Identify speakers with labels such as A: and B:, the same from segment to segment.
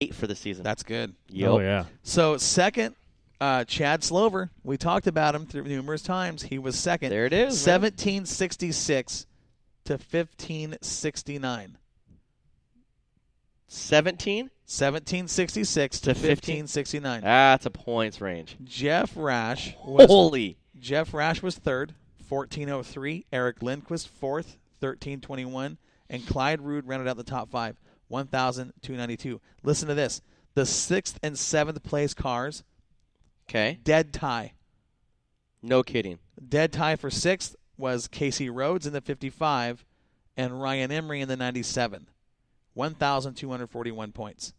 A: 8 for the season.
B: That's good.
A: Yep.
C: Oh, yeah.
B: So second, Chad Slover. We talked about him through numerous times. He was second.
A: There it is.
B: 1766 to 1569. 1766 to 1569.
A: That's a points range.
B: Jeff Rash was third, 1403. Eric Lindquist fourth, 1321. And Clyde Rood rounded out the top five, 1,292. Listen to this. The 6th and 7th place cars,
A: Okay.
B: dead tie.
A: No kidding.
B: Dead tie for 6th was Casey Rhodes in the 55 and Ryan Emery in the 97. 1,241 points.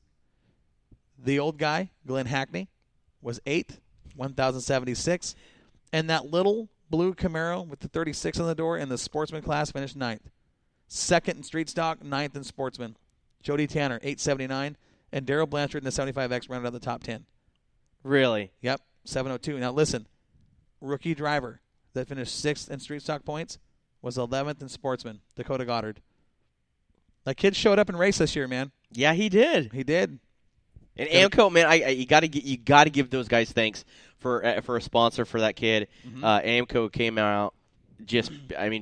B: The old guy, Glenn Hackney, was 8th, 1,076. And that little blue Camaro with the 36 on the door in the sportsman class finished 9th. 2nd in street stock, 9th in sportsman. Jody Tanner, 879. And Darrell Blanchard in the 75X rounded out the top 10.
A: Really?
B: Yep, 702. Now listen, rookie driver that finished 6th in street stock points was 11th in sportsman, Dakota Goddard. That kid showed up in race this year, man.
A: Yeah, he did.
B: He did.
A: And AAMCO, man, you got to give those guys thanks for a sponsor for that kid.
B: Mm-hmm.
A: AAMCO came out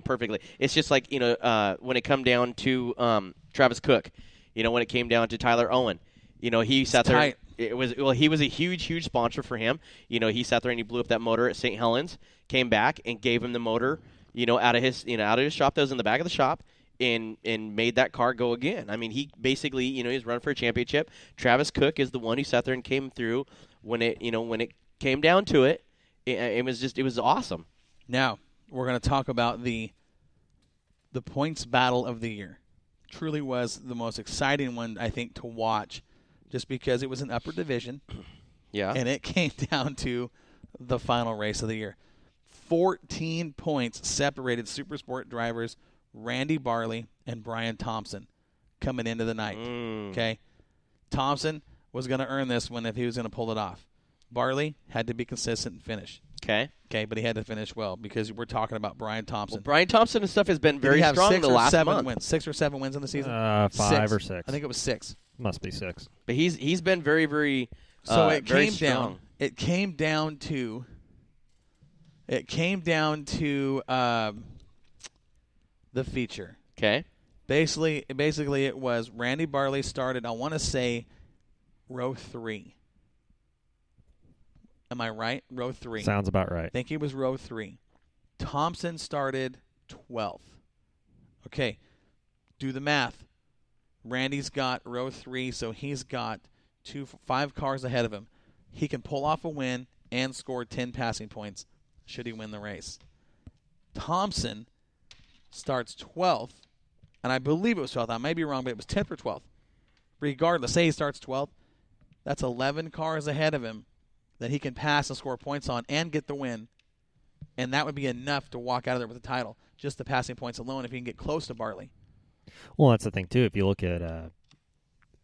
A: perfectly. It's just like when it come down to Travis Cook, when it came down to Tyler Owen, he sat there.
B: Tight.
A: He was a huge sponsor for him. He sat there and he blew up that motor at St. Helens, came back and gave him the motor, out of his shop that was in the back of the shop. And made that car go again. I mean, he basically, he's running for a championship. Travis Cook is the one who sat there and came through when it came down to it. It was awesome.
B: Now we're going to talk about the points battle of the year. Truly was the most exciting one, I think, to watch, just because it was an upper division.
A: Yeah.
B: And it came down to the final race of the year. 14 points separated Supersport drivers Randy Barley and Brian Thompson coming into the night. Okay, Thompson was going to earn this one if he was going to pull it off. Barley had to be consistent and finish.
A: Okay,
B: but he had to finish well because we're talking about Brian Thompson.
A: Well, Brian Thompson and stuff has been very strong in the last month.
B: 6 or 7 wins in the season?
C: 5 or 6.
B: I think it was 6.
C: Must be 6.
A: But he's been very, very
B: so it
A: very
B: came
A: strong.
B: down. It came down to the feature.
A: Okay.
B: Basically, it was Randy Barley started, I want to say, row 3. Am I right? Row 3.
C: Sounds about right.
B: I think it was row 3. Thompson started 12th. Okay, do the math. Randy's got row 3, so he's got 5 cars ahead of him. He can pull off a win and score 10 passing points should he win the race. Thompson starts 12th, and I believe it was 12th. I may be wrong, but it was 10th or 12th. Regardless, say he starts 12th, that's 11 cars ahead of him that he can pass and score points on and get the win, and that would be enough to walk out of there with the title, just the passing points alone if he can get close to Barley.
C: Well, that's the thing, too. If you look at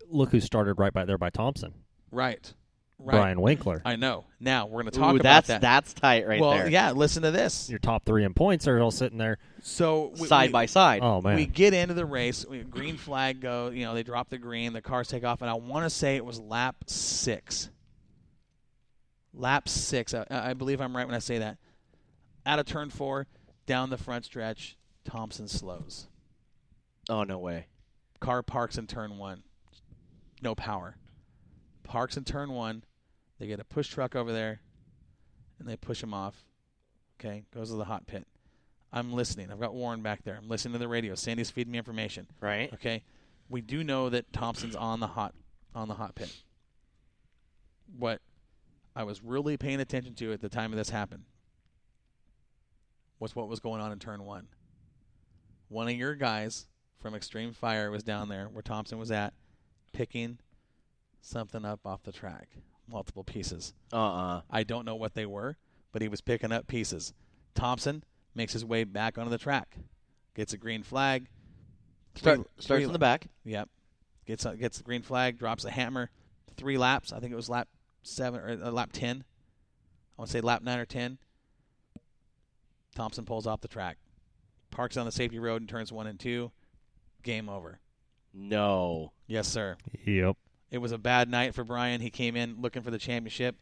C: look who started right by there by Thompson.
B: Right.
C: Brian Winkler.
B: I know. Now, we're going to talk about that.
A: That's tight right there.
B: Well, yeah, listen to this.
C: Your top 3 in points are all sitting there.
B: So
A: side by side.
C: Oh, man.
B: We get into the race. Green flag go. They drop the green. The cars take off. And I want to say it was lap 6. Lap 6. I believe I'm right when I say that. Out of turn 4, down the front stretch, Thompson slows.
A: Oh, no way.
B: Car parks in turn 1. No power. Parks in turn 1. They get a push truck over there, and they push him off. Okay, goes to the hot pit. I'm listening. I've got Warren back there. I'm listening to the radio. Sandy's feeding me information.
A: Right.
B: Okay. We do know that Thompson's on the hot pit. What I was really paying attention to at the time of this happened was what was going on in turn 1. One of your guys from Extreme Fire was down there where Thompson was at, picking something up off the track. Multiple pieces. I don't know what they were, but he was picking up pieces. Thompson makes his way back onto the track. Gets a green flag.
A: Starts in the back.
B: Yep. Gets the green flag, drops a hammer. 3 laps. I think it was lap 7 or lap 10. I want to say lap 9 or 10. Thompson pulls off the track. Parks on the safety road in turns 1 and 2. Game over.
A: No.
B: Yes, sir.
C: Yep.
B: It was a bad night for Brian. He came in looking for the championship,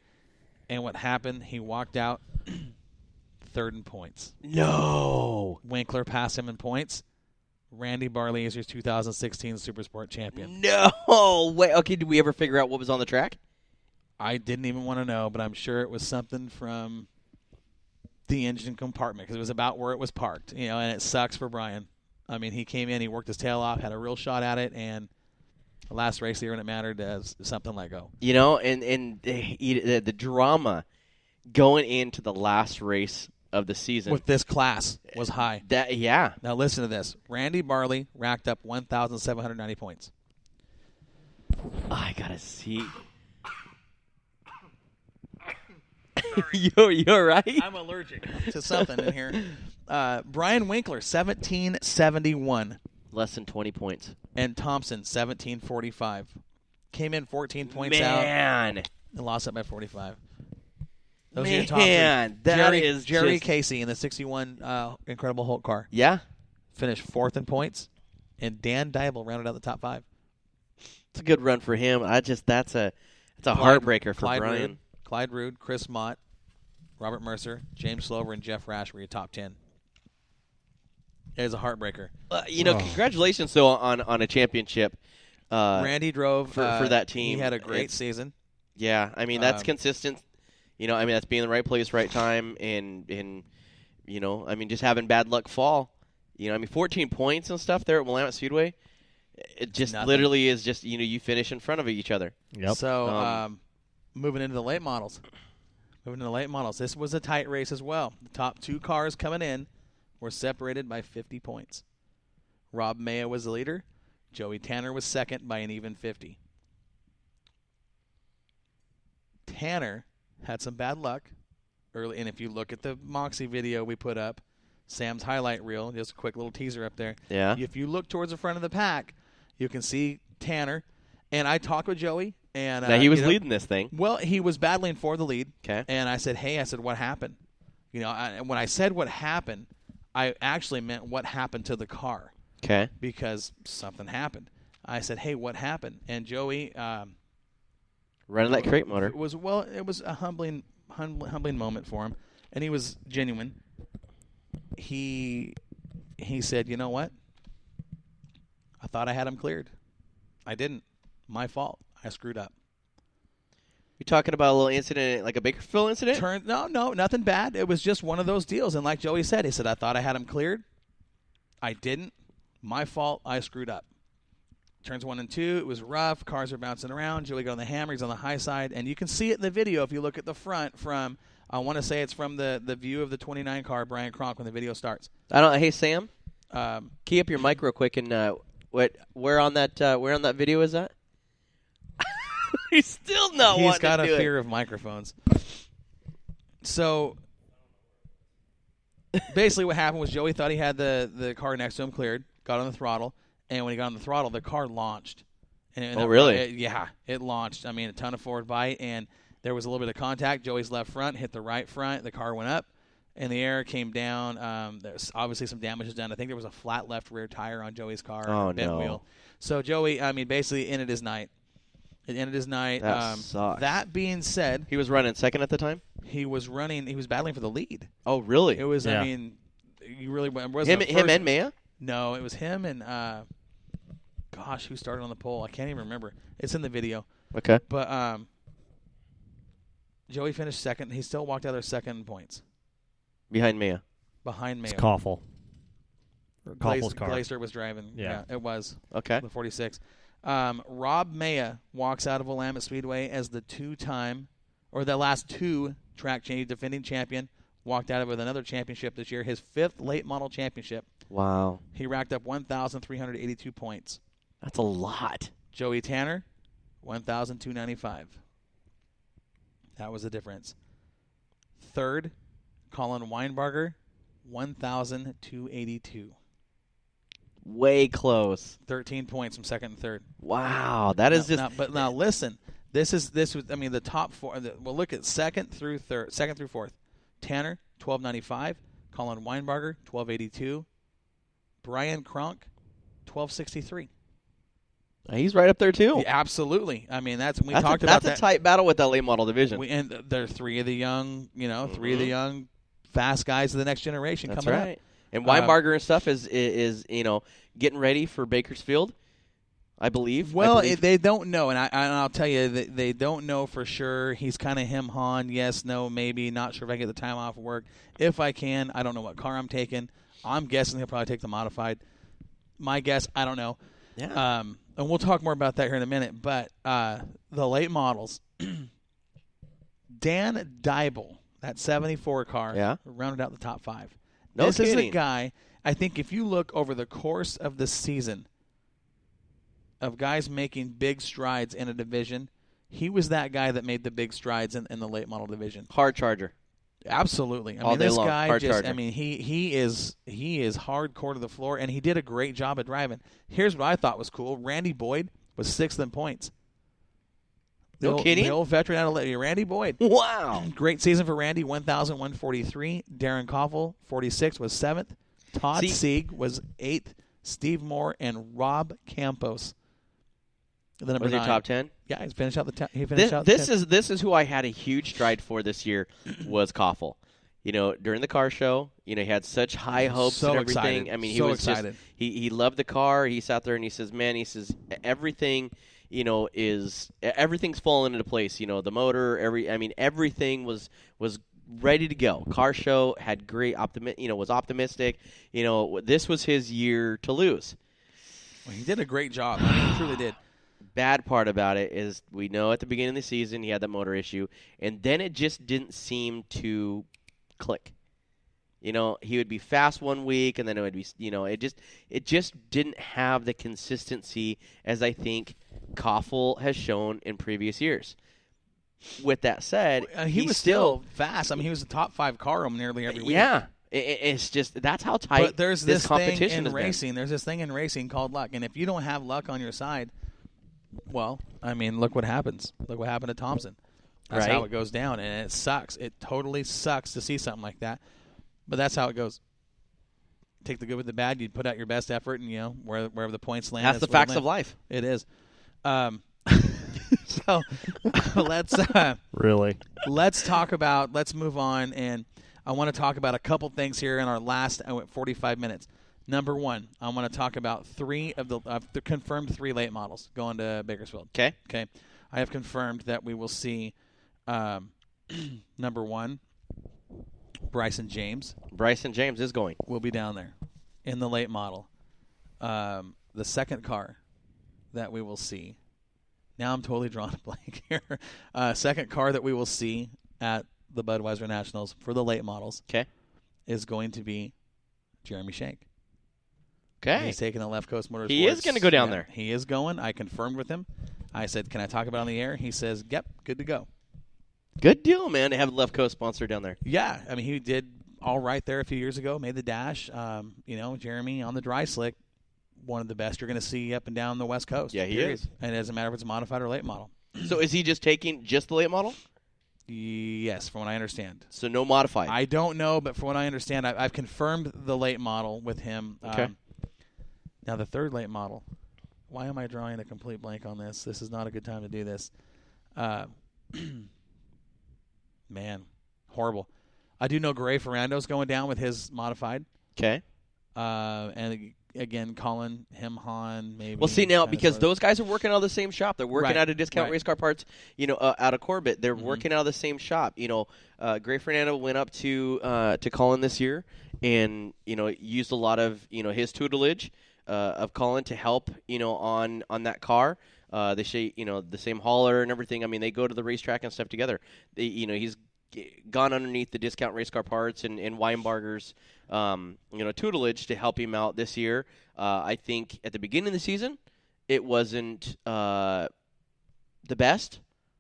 B: and what happened? He walked out third in points.
A: No.
B: Winkler passed him in points. Randy Barley is your 2016 Supersport champion.
A: No. Wait. Okay. Did we ever figure out what was on the track?
B: I didn't even want to know, but I'm sure it was something from the engine compartment because it was about where it was parked. And it sucks for Brian. I mean, he came in, he worked his tail off, had a real shot at it, and the last race here when it mattered, something let go.
A: And the drama going into the last race of the season
B: With this class was high.
A: Yeah.
B: Now listen to this. Randy Barley racked up 1,790 points.
A: I gotta see. You're right.
B: I'm allergic to something in here. Brian Winkler, 1771.
A: Less than 20 points.
B: And Thompson, 1745. Came in 14 points out
A: Man.
B: and lost it by 45. Those are your top
A: Man,
B: three.
A: that is
B: Jerry
A: just-
B: Casey in the 61 Incredible Hulk car.
A: Yeah.
B: Finished fourth in points. And Dan Dybel rounded out the top 5.
A: It's a good run for him. That's a heartbreaker for Brian.
B: Clyde Rood, Chris Mott, Robert Mercer, James Slover, and Jeff Rash were your top 10. It is a heartbreaker.
A: Congratulations though on a championship.
B: Randy drove
A: for that team.
B: He had a great season.
A: Yeah, I mean that's consistent. That's being in the right place, right time, and just having bad luck fall. 14 points and stuff there at Willamette Speedway. It just
B: Nothing.
A: literally is just you finish in front of each other.
C: Yep.
B: So moving into the late models. This was a tight race as well. The top 2 cars coming in were separated by 50 points. Rob Maya was the leader. Joey Tanner was second by an even 50. Tanner had some bad luck early, and if you look at the Moxie video we put up, Sam's highlight reel, just a quick little teaser up there.
A: Yeah.
B: If you look towards the front of the pack, you can see Tanner. And I talked with Joey, and
A: Now he was leading this thing.
B: Well, he was battling for the lead.
A: Okay.
B: And I said, what happened? When I said what happened, I actually meant what happened to the car.
A: Okay.
B: Because something happened. I said, hey, what happened? And Joey
A: running that crate motor.
B: It was a humbling moment for him, and he was genuine. He said, you know what? I thought I had him cleared. I didn't. My fault. I screwed up.
A: You talking about a little incident, like a Bakersfield incident?
B: No, nothing bad. It was just one of those deals. And like Joey said, he said, I thought I had him cleared. I didn't. My fault. I screwed up. Turns 1 and 2. It was rough. Cars are bouncing around. Joey got on the hammer. He's on the high side. And you can see it in the video if you look at the front from, I want to say it's from the view of the 29 car, Brian Kronk, when the video starts.
A: Hey, Sam, key up your mic real quick. And where on that video is that? He's still not wanting to do it.
B: He's got a fear of microphones. So basically what happened was Joey thought he had the car next to him cleared, got on the throttle, and when he got on the throttle, the car launched. And
A: really?
B: It launched. I mean, a ton of forward bite, and there was a little bit of contact. Joey's left front hit the right front. The car went up, and the air came down. There's obviously some damage was done. I think there was a flat left rear tire on Joey's car, and a bent wheel. So Joey, basically ended his night. It ended his night.
A: That sucks.
B: That being said,
A: he was running second at the time?
B: he was battling for the lead.
A: Oh, really?
B: It was,
C: Yeah.
B: you really wasn't
A: Him and Maya?
B: No, it was him and, who started on the pole? I can't even remember. It's in the video.
A: Okay.
B: But Joey finished second. He still walked out there second in points.
A: Behind Maya.
B: Behind Mayo.
C: It's Koffel. Koffel's car.
B: Glaser was driving.
C: Yeah.
B: It was.
A: Okay.
B: The 46. Rob Maya walks out of Willamette Speedway as the the last 2 track defending champion. Walked out of it with another championship this year, his 5th late model championship.
A: Wow.
B: He racked up 1,382 points.
A: That's a lot.
B: Joey Tanner, 1,295. That was the difference. Third, Colin Weinbarger, 1,282.
A: Way close.
B: 13 points from second and third.
A: Wow, that is
B: But now listen, this was the top 4. We'll look at second through fourth. Tanner, 1295. Colin Weinbarger, 1282. Brian Kronk, 1263.
A: He's right up there too.
B: Yeah, absolutely. I mean, that's we
A: That's
B: talked
A: a,
B: about
A: that's
B: that.
A: a tight battle with that late model division.
B: And there are three of the young, three of the
A: Mhm.
B: young, fast guys of the next generation
A: That's
B: coming
A: right.
B: up.
A: And Weinbarger and stuff is getting ready for Bakersfield, I believe.
B: Well,
A: I believe.
B: they don't know, and I'll tell you, they don't know for sure. He's kind of him-hawing, yes, no, maybe, not sure if I get the time off of work. If I can, I don't know what car I'm taking. I'm guessing he'll probably take the modified. My guess, I don't know.
A: Yeah.
B: And we'll talk more about that here in a minute. But the late models, Dan Dybel, that 74 car,
A: Yeah.
B: rounded out the top 5.
A: No
B: This is a
A: kidding.
B: guy, I think if you look over the course of the season of guys making big strides in a division, he was that guy that made the big strides in the late model division.
A: Hard charger.
B: Absolutely.
A: All day
B: this
A: long.
B: guy
A: Hard
B: just
A: charger.
B: I mean he is hardcore to the floor, and he did a great job at driving. Here's what I thought was cool. Randy Boyd was 6th in points.
A: No kidding?
B: The old veteran out of Libya, Randy Boyd.
A: Wow.
B: Great season for Randy, 1,143. Darren Koffel, 46, was 7th. Todd Sieg was 8th. Steve Moore and Rob Campos. The number
A: Was he
B: 9.
A: top 10?
B: Yeah, he finished out the 10. He finished out
A: This
B: the 10.
A: is who I had a huge stride for this year was Koffel. During the car show, he had such high hopes
B: So
A: and everything.
B: excited.
A: I mean, he
B: So
A: was
B: excited.
A: just he loved the car. He sat there and he says, everything, everything's falling into place. The motor, everything was ready to go. Car show had great was optimistic. This was his year to lose.
B: Well, he did a great job. I mean, he truly did.
A: Bad part about it is we know at the beginning of the season he had that motor issue, and then it just didn't seem to click. He would be fast one week, and then it would be, it just didn't have the consistency as I think Koffel has shown in previous years. With that said,
B: He was still fast. I mean, he was a top 5 car nearly every week.
A: Yeah. It's just that's how tight
B: But there's
A: this
B: this
A: competition
B: thing in
A: has been.
B: racing. There's this thing in racing called luck, and if you don't have luck on your side, well, I mean, look what happens. Look what happened to Thompson. That's how
A: Right.
B: it goes down, and it sucks. It totally sucks to see something like that. But that's how it goes. Take the good with the bad. You put out your best effort, and wherever the points land.
A: That's the
B: where they
A: facts
B: land.
A: of life.
B: It is. So let's
C: Really?
B: let's move on, and I want to talk about a couple things here in our last 45 minutes. Number 1, I want to talk about 3 of the confirmed 3 late models going to Bakersfield.
A: Okay.
B: Okay, I have confirmed that we will see number 1, Bryson James
A: Bryson James is going.
B: will be down there in the late model. The second car that we will see. Now I'm totally drawing a blank here. Second car that we will see at the Budweiser Nationals for the late models
A: Okay.
B: is going to be Jeremy Shank.
A: Okay.
B: He's taking the Left Coast Motorsports.
A: He is gonna go down there.
B: He is going. I confirmed with him. I said, can I talk about it on the air? He says, yep, good to go.
A: Good deal, man, to have the Left Coast sponsor down there.
B: Yeah, I mean, he did all right there a few years ago, made the dash. Jeremy on the dry slick, one of the best you're going to see up and down the West Coast.
A: Yeah, he
B: period.
A: is.
B: And it doesn't matter if it's a modified or late model.
A: So is he just taking just the late model?
B: Yes, from what I understand.
A: So no modified.
B: I don't know, but from what I understand, I've confirmed the late model with him.
A: Okay.
B: Now, the third late model. Why am I drawing a complete blank on this? This is not a good time to do this. Man, horrible. I do know Gray Ferrando's going down with his modified.
A: Okay.
B: And again, Colin, Han, maybe.
A: Well, see now,
B: kind of
A: because
B: sort of-
A: those guys are working out of the same shop. They're working
B: Right,
A: out of Discount
B: right.
A: Race Car Parts, out of Corbett. They're
B: Mhm.
A: working out of the same shop. Gray Fernando went up to Colin this year and, used a lot of, his tutelage of Colin to help, on that car. They say, the same hauler and everything. I mean, they go to the racetrack and stuff together. He's gone underneath the Discount Race Car Parts and Weinbarger's, tutelage to help him out this year. I think at the beginning of the season, it wasn't the best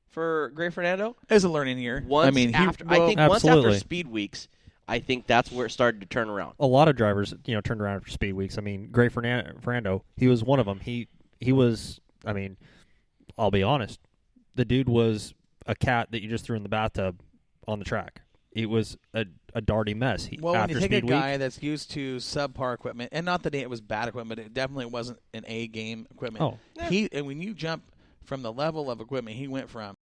A: for Gray Fernando.
B: It was a learning year.
A: Once
B: I mean,
A: once after
C: Absolutely.
A: Speed Weeks, I think that's where it started to turn around.
C: A lot of drivers, turned around after speed weeks. I mean, Gray Fernando, he was one of them. He was, I mean, I'll be honest, the dude was a cat that you just threw in the bathtub on the track. it was a darty mess.
B: Well, when
C: after
B: you take
C: speed
B: a
C: week,
B: guy that's used to subpar equipment, and not that it was bad equipment, but it definitely wasn't an A game equipment.
C: Oh.
B: And when you jump from the level of equipment he went from